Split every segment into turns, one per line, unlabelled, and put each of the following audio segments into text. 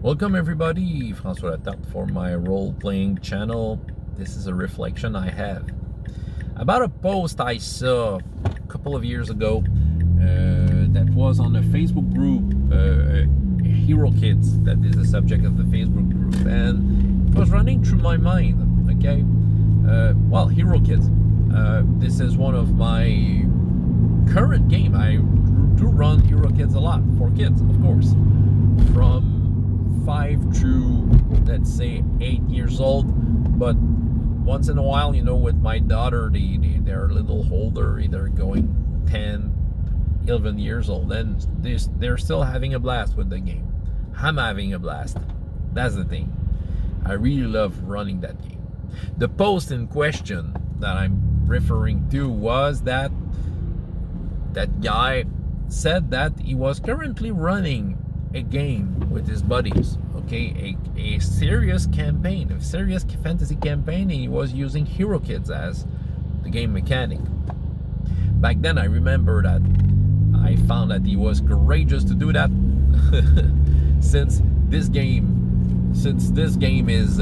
Welcome everybody, François Latarte for my role-playing channel. This is a reflection I have about a post I saw a couple of years ago that was on a Facebook group, Hero Kids, that is the subject of the Facebook group, and it was running through my mind, okay? Hero Kids, this is one of my current game. I do run Hero Kids a lot, for kids, of course, from 5 through, let's say, 8 years old. But once in a while, with my daughter, they're a little older, they're going 10, 11 years old, and they're still having a blast with the game. I'm having a blast. That's the thing. I really love running that game. The post in question that I'm referring to was that guy said that he was currently running a game with his buddies, okay, a serious campaign, a serious fantasy campaign, and he was using Hero Kids as the game mechanic. Back then, I remember that I found that he was courageous to do that. since this game is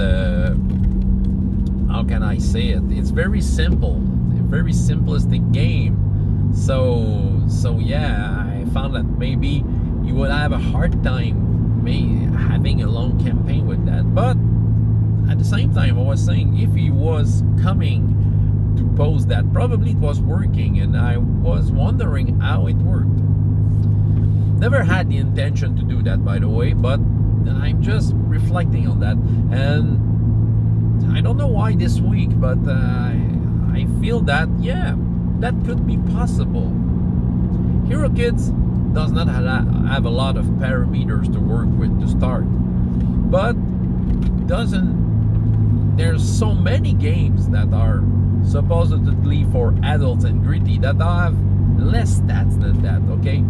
how can I say it? It's very simple, a very simplistic game. So yeah, I found that maybe you would have a hard time having a long campaign with that. But at the same time, I was saying, if he was coming to post that, probably it was working, and I was wondering how it worked. Never had the intention to do that, by the way, but I'm just reflecting on that. And I don't know why this week, but I feel that, yeah, that could be possible. Hero Kids does not have a lot of parameters to work with to start, but there's so many games that are supposedly for adults and gritty that have less stats than that, okay?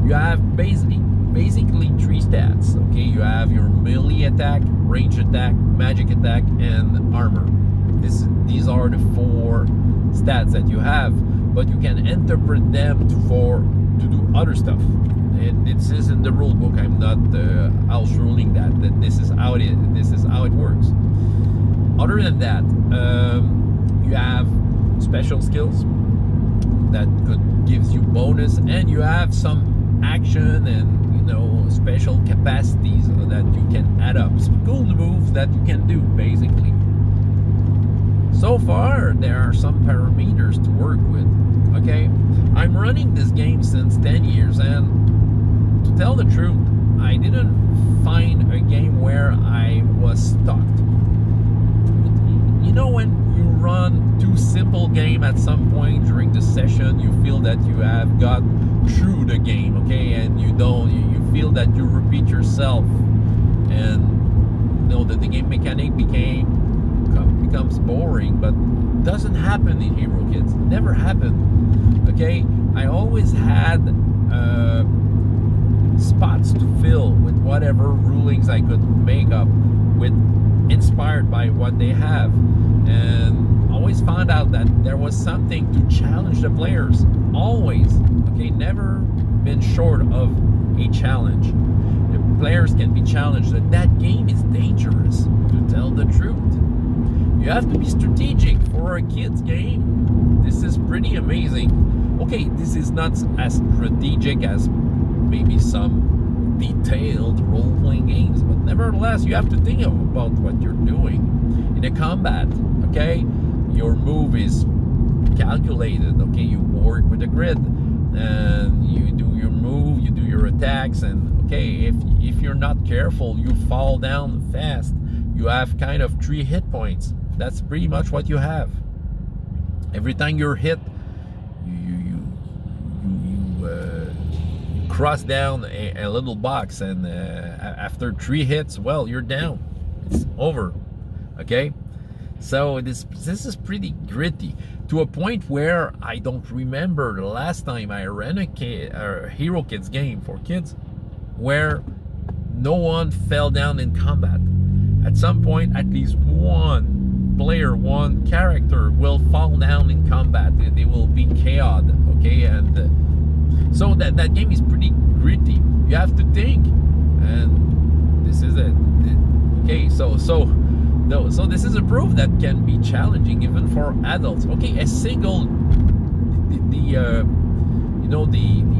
You have basically 3 stats, okay? You have your melee attack, range attack, magic attack, and armor. These are the 4 stats that you have, but you can interpret them to do other stuff. And this is in the rule book. I'm not house ruling that this is how it works. Other than that, you have special skills that gives you bonus, and you have some action and special capacities that you can add up. Some cool moves that you can do, basically. So far, there are some parameters to work with. Okay, I'm running this game since 10 years, and to tell the truth, I didn't find a game where I was stuck. When you run too simple game at some point during the session, you feel that you have got through the game, okay, and you feel that you repeat yourself, and that the game mechanic becomes boring. But it doesn't happen in Hero Kids. It never happened. Okay, I always had spots to fill with whatever rulings I could make up with, inspired by what they have, and always found out that there was something to challenge the players. Always, okay, never been short of a challenge. The players can be challenged. That game is dangerous, to tell the truth. You have to be strategic for a kid's game. This is pretty amazing. Okay, this is not as strategic as maybe some detailed role-playing games, but nevertheless, you have to think about what you're doing in a combat. Okay, your move is calculated. Okay, you work with the grid, and you do your move, you do your attacks, and okay, if you're not careful, you fall down fast. You have kind of 3 hit points. That's pretty much what you have. Every time you're hit, you cross down a little box, and after 3 hits, well, you're down. It's over. Okay, so this is pretty gritty, to a point where I don't remember the last time I ran a Hero Kids game for kids where no one fell down in combat. At some point, at least one player, one character will fall down in combat. They will be KO'd, okay? And so that game is pretty gritty. You have to think, and this is so this is a proof that can be challenging even for adults. Okay, a single, the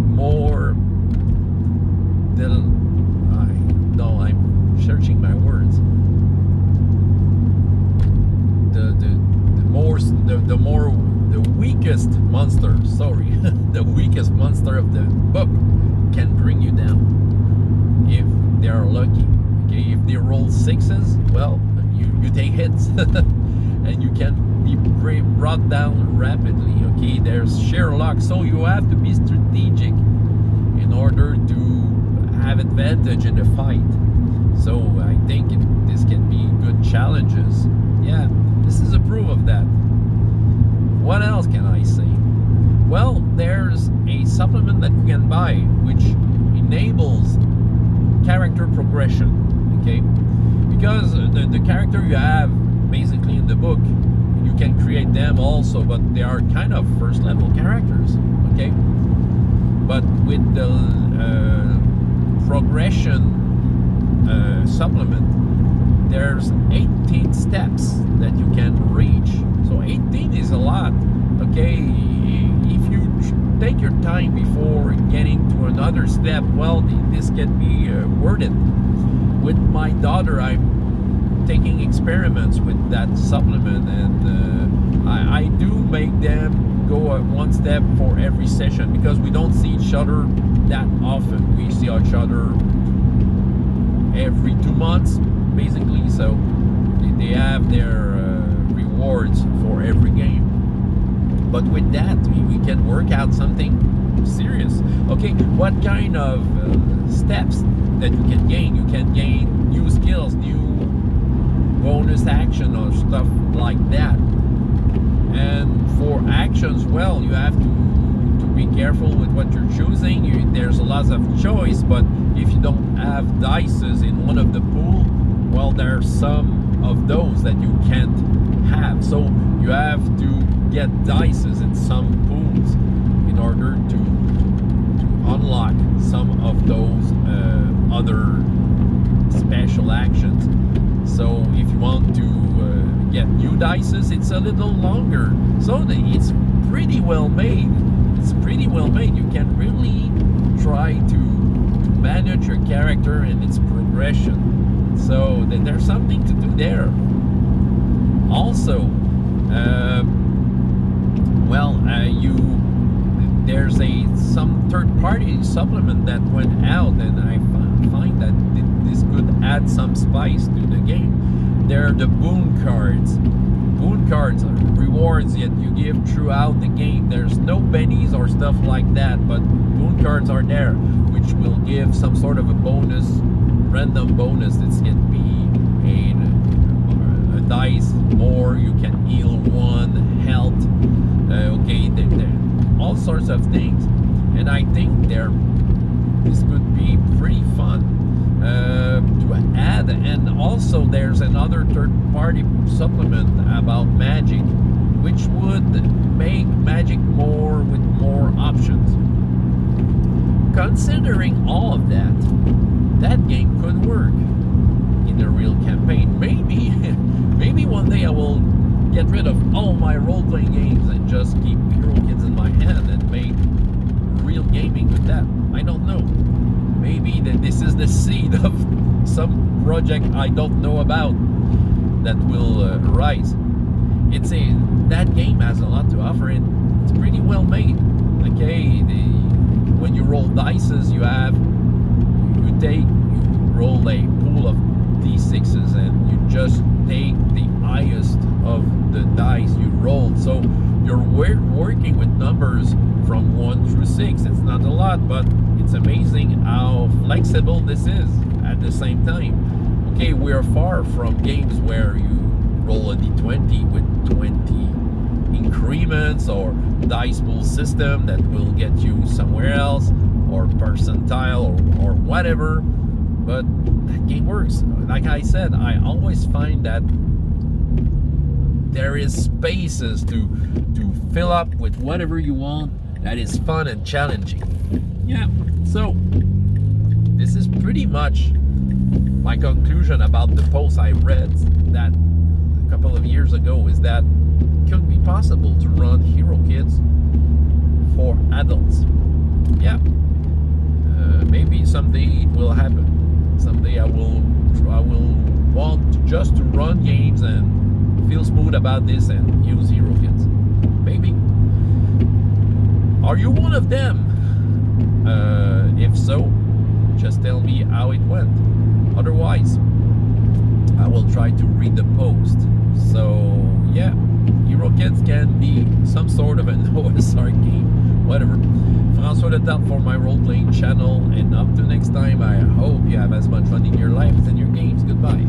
more, I'm searching my words. The weakest monster, the weakest monster of the book can bring you down if they are lucky. Okay, if they roll sixes, well, you take hits and you can be brought down rapidly. Okay, there's sheer luck, so you have to be strategic in order to have advantage in the fight. So I think this can be good challenges. Yeah, this is a proof of that. What else can I say? Well, there's a supplement that you can buy which enables character progression. Okay, because the character you have basically in the book, you can create them also, but they are kind of first level characters. Okay, but with the progression supplement, there's 18 steps that you can reach. So 18 is a lot. Okay, if you take your time before getting to another step, well, this can be worth it. With my daughter, I'm taking experiments with that supplement, and I do make them go one step for every session, because we don't see each other that often. We see each other every 2 months basically, so they have their rewards for every game. But with that, we can work out something serious. Okay, what kind of steps that you can gain? You can gain new skills, new bonus action or stuff like that. And for actions, well, you have to be careful with what you're choosing. There's a lot of choice, but if you don't have dices in one of the pool, well, there are some of those that you can't have. So you have to get dices in some pools in order to unlock some of those other special actions. So if you want to get new dices, it's a little longer. So it's pretty well made. It's pretty well made. You can really try to manage your character and its progression. So there's something to do there. Also, there's some third-party supplement that went out, and I find that this could add some spice to the game. They're the boon cards. Boon cards are rewards that you give throughout the game. There's no bennies or stuff like that, but boon cards are there, which will give some sort of a bonus, random bonus. This can be a dice more, you can heal 1 health, all sorts of things. And I think this could be pretty fun to add. And also there's another third-party supplement about magic, which would make magic with more options. Considering all of that game could work in a real campaign. Maybe one day I will get rid of all my role-playing games and just keep Hero Kids in my hand and make real gaming with that. I don't know. Maybe this is the seed of some project I don't know about that will rise. That game has a lot to offer, and it's pretty well made. Okay, when you roll dices, you roll a pool of D6s, and you just take the highest of the dice you rolled. So you're working with numbers from 1 through 6. It's not a lot, but it's amazing how flexible this is at the same time. Okay, we're far from games where you roll a D20 with 20 increments or dice pool system that will get you somewhere else, or percentile or whatever. But that game works. Like I said, I always find that there is spaces to fill up with whatever you want that is fun and challenging. Yeah, so this is pretty much my conclusion about the post I read that a couple of years ago is that it could be possible to run Hero Kids for adults. Yeah, maybe someday it will happen. Someday I will want to just to run games and feel smooth about this and use Hero Kids. Maybe. Are you one of them? If so, just tell me how it went. Otherwise, I will try to read the post. So yeah, Hero Kids can be some sort of an OSR game, whatever. François Letarte for my role-playing channel, and up to next time, I hope you have as much fun in your life as in your games. Goodbye.